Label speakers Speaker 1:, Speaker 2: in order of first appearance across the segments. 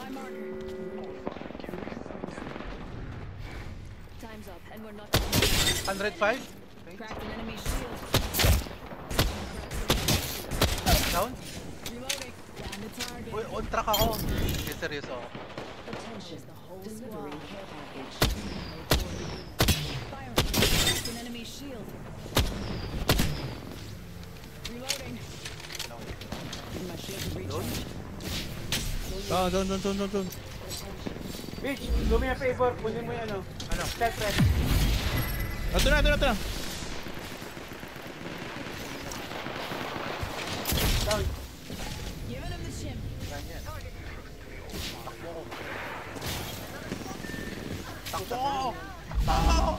Speaker 1: my marker. Time's up, and we're not.
Speaker 2: 105?
Speaker 1: Cracked an enemy shield.
Speaker 2: Down?
Speaker 1: Reloading. Down the target.
Speaker 2: Uy, on track ako. Hindi, seryoso ako.
Speaker 1: Attention, the whole delivering care package. Firing. Cracked an enemy shield. Reloading. Give my shield to recharge.
Speaker 3: Doon.
Speaker 4: Bitch, do me a favor, kunin mo yung ano.
Speaker 2: Ano?
Speaker 4: Stealth threat.
Speaker 3: Ito na.
Speaker 4: Down.
Speaker 1: Giving him the shim.
Speaker 2: Ganyan. Takbo ko! Takbo!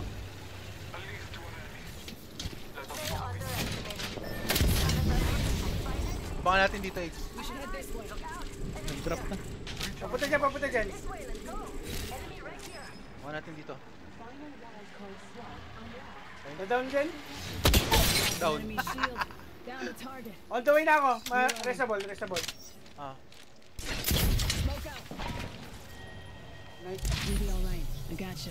Speaker 2: Baka natin dito, X.
Speaker 1: We should head this way.
Speaker 3: Nag-drop na.
Speaker 4: Papunta dyan.
Speaker 2: Baka natin dito.
Speaker 4: Na-down dyan.
Speaker 2: Down.
Speaker 1: Enemy shield. Down the target.
Speaker 4: On the way na ako. Restable.
Speaker 2: Ah.
Speaker 1: Smoke out.
Speaker 4: Nice.
Speaker 1: You'll be all right. I gotcha.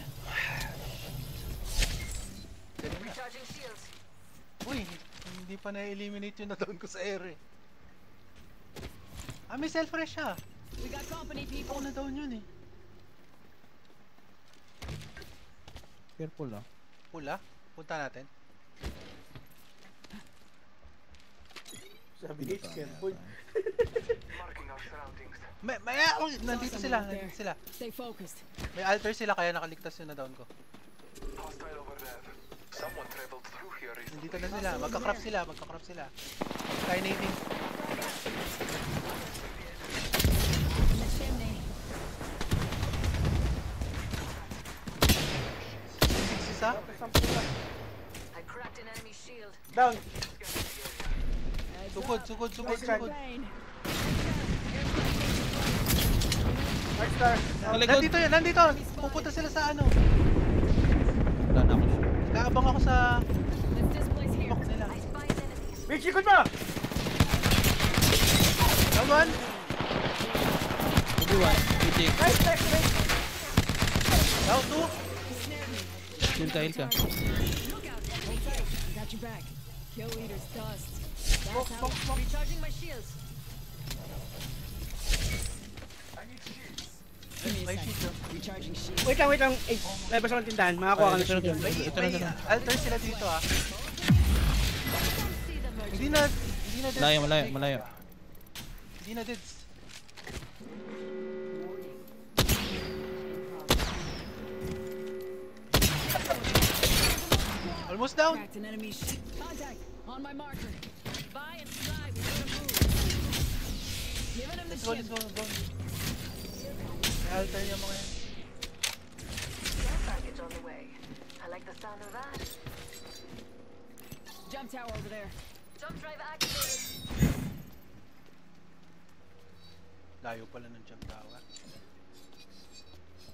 Speaker 2: Recharging shields. Uy, hindi pa na-eliminate yung na-down ko sa air eh. Ah, may self-fresh siya.
Speaker 1: We got company,
Speaker 2: Hindi
Speaker 1: people.
Speaker 2: ko na-down yun eh.
Speaker 3: Careful ah.
Speaker 2: Pula? Punta natin.
Speaker 4: Sabi H, careful.
Speaker 2: Nandito sila.
Speaker 1: Stay focused.
Speaker 2: May alter sila kaya nakaligtas yung na-down ko. Nandito na sila. Magka-craft sila. Skynating.
Speaker 1: In the chimney.
Speaker 2: Isa?
Speaker 1: I cracked an enemy shield.
Speaker 4: Down.
Speaker 2: Sugod.
Speaker 1: Plane.
Speaker 4: Mark star.
Speaker 2: Nandito! Pupunta sila sa ano.
Speaker 3: Wala na ako siya.
Speaker 2: Kaabang ako sa
Speaker 1: Let's displace here.
Speaker 2: box nila.
Speaker 4: Bitch, ikot mo!
Speaker 2: Down one!
Speaker 3: Everyone, pitik.
Speaker 4: Nice.
Speaker 2: Down two!
Speaker 3: Heal ka.
Speaker 1: Look out. Hold tight. I got your back. Kill leader's dust. That's how. Recharging my shields. Give me a
Speaker 2: May
Speaker 1: sec.
Speaker 2: shield.
Speaker 1: Recharging shield.
Speaker 4: Wait lang. H, labas ako ng tindahan. Makakuha ka ng shield.
Speaker 2: May alter sila dito ah.
Speaker 1: See the merchant.
Speaker 2: Hindi na deads.
Speaker 3: Malayo.
Speaker 2: Hindi na deads. Almost down.
Speaker 1: Cracked an enemy shield. Contact. On my marker. Buy and fly. We're gonna move. Giving him the
Speaker 2: Let's go.
Speaker 1: shim.
Speaker 2: May alter yung mga yan.
Speaker 5: Care package on the way. I like the sound of that.
Speaker 1: Jump tower over there.
Speaker 5: Jump drive activated.
Speaker 2: Layo pala ng jump tower.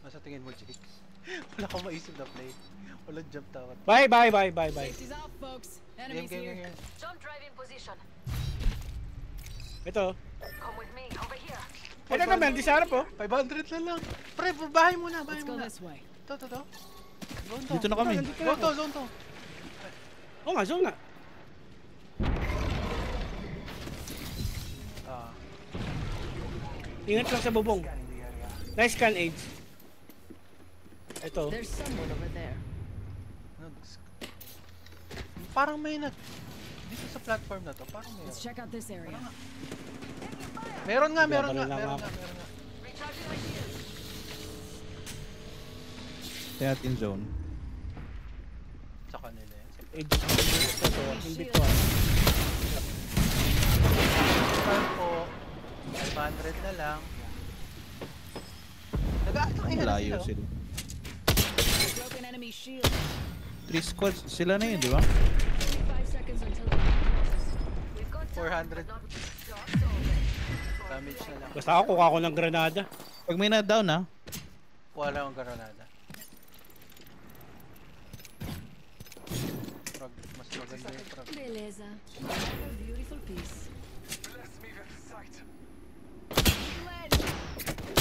Speaker 2: Nasa tingin mo, Jake? Wala akong maisip na play. Walang jump tower.
Speaker 4: Bye.
Speaker 1: Safety's out, folks. Enemies here.
Speaker 5: Jump drive in position.
Speaker 4: Ito.
Speaker 5: Come with me over here.
Speaker 4: Ito naman, di sa harap oh.
Speaker 2: 500 na lang. Pre, bahay muna.
Speaker 1: Let's go this way.
Speaker 2: Ito. Zone to.
Speaker 3: Dito na kami.
Speaker 2: Zone to.
Speaker 4: Oo nga, zone nga.
Speaker 2: Ah.
Speaker 4: Ingat lang sa bubong. Nice scan age. Ito.
Speaker 1: There's someone over there.
Speaker 2: Parang may dito sa platform na to, parang
Speaker 1: Let's check out this area.
Speaker 2: meron nga.
Speaker 5: Recharging my shield.
Speaker 3: Stay out in zone.
Speaker 2: Sa kanila yan.
Speaker 4: Age. Ito. Hindi ko.
Speaker 2: Start po, 500 na lang.
Speaker 3: Layo sila.
Speaker 1: Broken enemy shield.
Speaker 3: 3 squads sila na yun, di ba?
Speaker 1: 5 seconds until the
Speaker 5: We've got
Speaker 2: 400
Speaker 5: time, but not
Speaker 2: damage na lang.
Speaker 4: Basta ako kuha ko ng granada.
Speaker 3: Pag may na-down ha,
Speaker 2: Wala akong granada. Mas maganda yung frog.
Speaker 1: Beleza. A beautiful piece.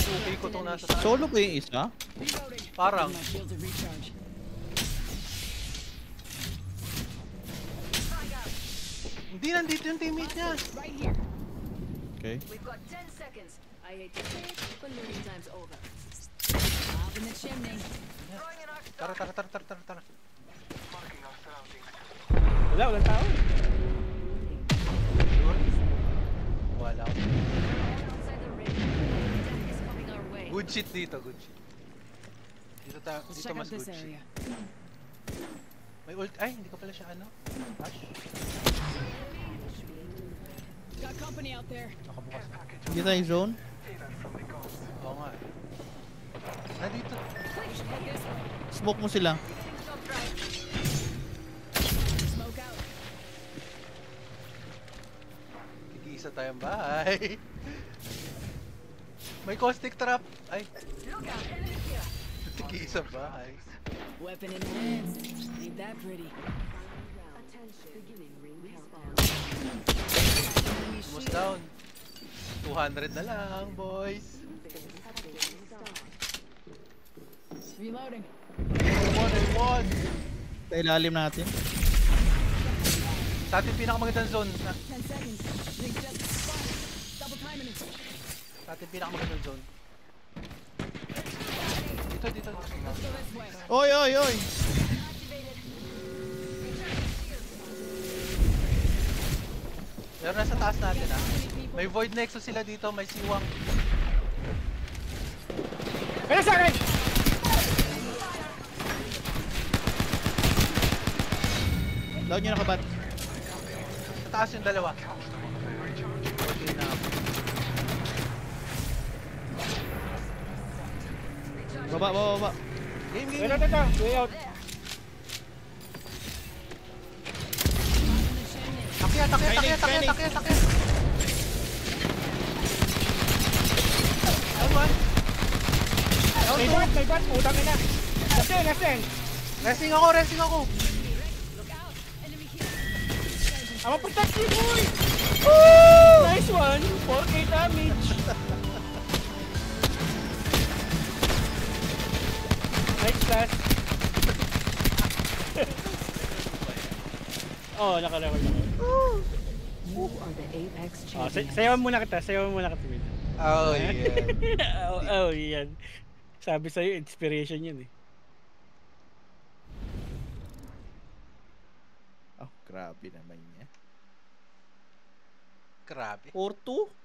Speaker 2: Tubig. ko itong nasa taas.
Speaker 3: Solo ko yung isa?
Speaker 1: Reloading.
Speaker 2: Parang.
Speaker 1: My shields are recharge.
Speaker 2: Hindi, nandito yung teammate niya.
Speaker 1: Right here.
Speaker 3: Okay.
Speaker 5: We've got 10 seconds. I hate to say it, but learning time's over.
Speaker 1: Up in the chimney.
Speaker 5: Throwing in our
Speaker 2: Tara, tara, tara, tara, tara, tara.
Speaker 4: Wala, walang tao.
Speaker 2: Wala.
Speaker 5: outside the ring. Death is coming our way.
Speaker 2: Good shit dito, good shit.
Speaker 1: Let's
Speaker 2: Dito
Speaker 1: check
Speaker 2: mas
Speaker 1: out this
Speaker 2: good shit.
Speaker 1: area.
Speaker 2: May ult. Ay, hindi ko pala siya ano. Ash.
Speaker 1: Got company out there.
Speaker 2: Nakabukas na.
Speaker 3: Hindi tayo zone?
Speaker 2: Oo nga eh. Nandito.
Speaker 1: We should head this way.
Speaker 3: Smoke mo sila.
Speaker 1: Smoke out.
Speaker 2: Kikisa tayong bahay. May caustic trap. Ay,
Speaker 5: Look out, enemy here.
Speaker 2: kikisa bahay.
Speaker 1: Weapon in hands. Ain't that pretty.
Speaker 5: Attention. Beginning ring countdown.
Speaker 2: Almost down. 200 na lang, boys.
Speaker 1: Reloading.
Speaker 2: One.
Speaker 3: Sa ilalim natin.
Speaker 2: Sa ating pinakamagandang zone.
Speaker 1: 10 seconds. Ring just spotted. Double timing it.
Speaker 2: Sa ating pinakamagandang zone. Dito.
Speaker 1: Let's go this way.
Speaker 3: Oy, oy, oy!
Speaker 2: Pero nasa taas natin ah. May Void Nexus sila dito, may siwang.
Speaker 4: Kaya sa akin!
Speaker 3: Down nyo nakabat.
Speaker 2: Sa taas yung dalawa. Okay na ako.
Speaker 3: Baba.
Speaker 2: Game.
Speaker 4: Wait, ito. Way out.
Speaker 2: Takyat. Down one. Down two.
Speaker 4: May bat. Utang ina. Nasin.
Speaker 2: Resting ako.
Speaker 4: I'm a protect you, boy! Woo! Nice one! 4k damage! Nice flash! Oh, naka-level na ako.
Speaker 5: You are the Apex
Speaker 4: Oh,
Speaker 5: champion.
Speaker 4: sayawan muna kita, Will.
Speaker 2: Oh yeah.
Speaker 4: Oh, yan. Sabi sa'yo, inspiration yun eh.
Speaker 3: Oh, grabe naman niya.
Speaker 2: Grabe.
Speaker 3: 4-2?